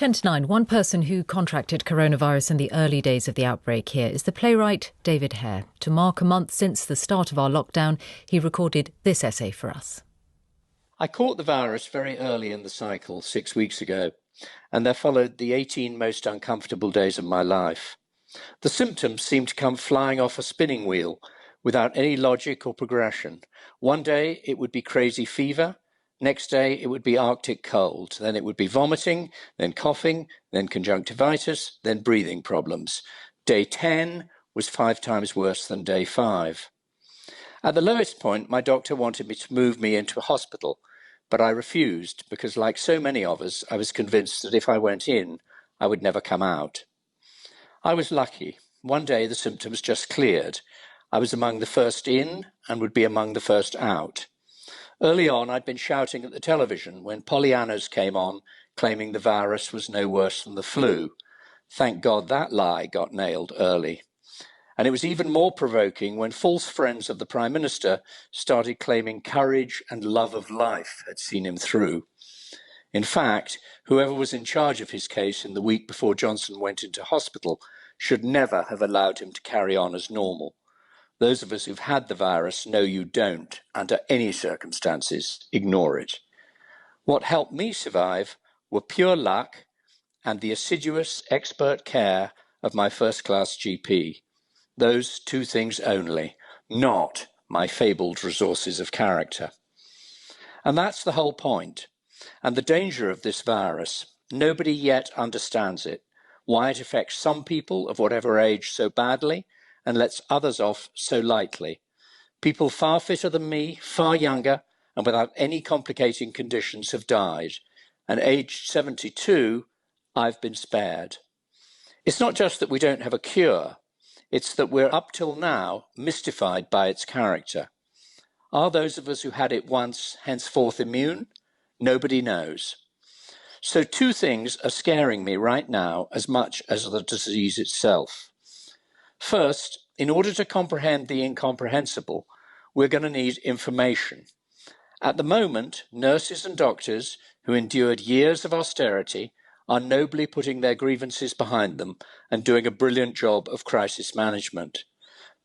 10 to 9, one person who contracted coronavirus in the early days of the outbreak here is the playwright David Hare. To mark a month since the start of our lockdown, he recorded this essay for us. I caught the virus very early in the cycle, 6 weeks ago, and there followed the 18 most uncomfortable days of my life. The symptoms seemed to come flying off a spinning wheel without any logic or progression. One day it would be crazy fever. Next day, it would be Arctic cold. Then it would be vomiting, then coughing, then conjunctivitis, then breathing problems. Day 10 was 5 times worse than day 5. At the lowest point, my doctor wanted me to move me into a hospital, but I refused because, like so many of us, I was convinced that if I went in, I would never come out. I was lucky. One day, the symptoms just cleared. I was among the first in and would be among the first out. Early on, I'd been shouting at the television when Pollyannas came on, claiming the virus was no worse than the flu. Thank God that lie got nailed early. And it was even more provoking when false friends of the Prime Minister started claiming courage and love of life had seen him through. In fact, whoever was in charge of his case in the week before Johnson went into hospital should never have allowed him to carry on as normal. Those of us who've had the virus know you don't, under any circumstances, ignore it. What helped me survive were pure luck and the assiduous expert care of my first-class GP. Those two things only, not my fabled resources of character. And that's the whole point. And the danger of this virus, nobody yet understands it, why it affects some people of whatever age so badly, and lets others off so lightly. People far fitter than me, far younger, and without any complicating conditions have died. And aged 72, I've been spared. It's not just that we don't have a cure, it's that we're up till now mystified by its character. Are those of us who had it once henceforth immune? Nobody knows. So two things are scaring me right now as much as the disease itself. First, in order to comprehend the incomprehensible, we're going to need information. At the moment, nurses and doctors who endured years of austerity are nobly putting their grievances behind them and doing a brilliant job of crisis management.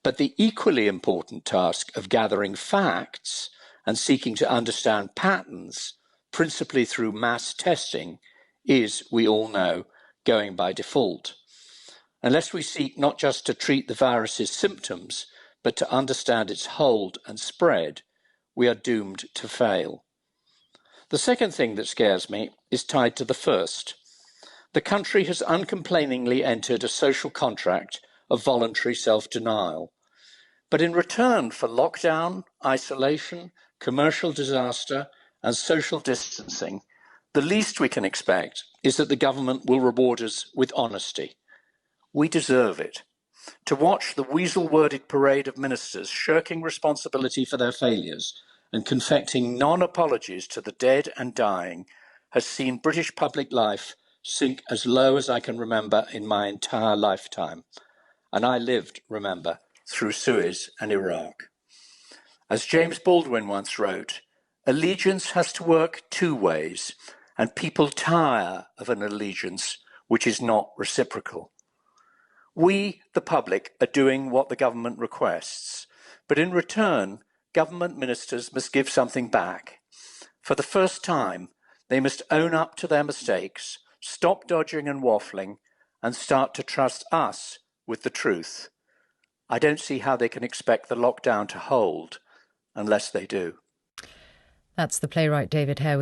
But the equally important task of gathering facts and seeking to understand patterns, principally through mass testing, is, we all know, going by default. Unless we seek not just to treat the virus's symptoms, but to understand its hold and spread, we are doomed to fail. The second thing that scares me is tied to the first. The country has uncomplainingly entered a social contract of voluntary self-denial. But in return for lockdown, isolation, commercial disaster, and social distancing, the least we can expect is that the government will reward us with honesty. We deserve it. To watch the weasel-worded parade of ministers shirking responsibility for their failures and confecting non-apologies to the dead and dying has seen British public life sink as low as I can remember in my entire lifetime. And I lived, remember, through Suez and Iraq. As James Baldwin once wrote, allegiance has to work two ways, and people tire of an allegiance which is not reciprocal. We, the public, are doing what the government requests, but in return, government ministers must give something back. For the first time, they must own up to their mistakes, stop dodging and waffling, and start to trust us with the truth. I don't see how they can expect the lockdown to hold unless they do. That's the playwright David Hare.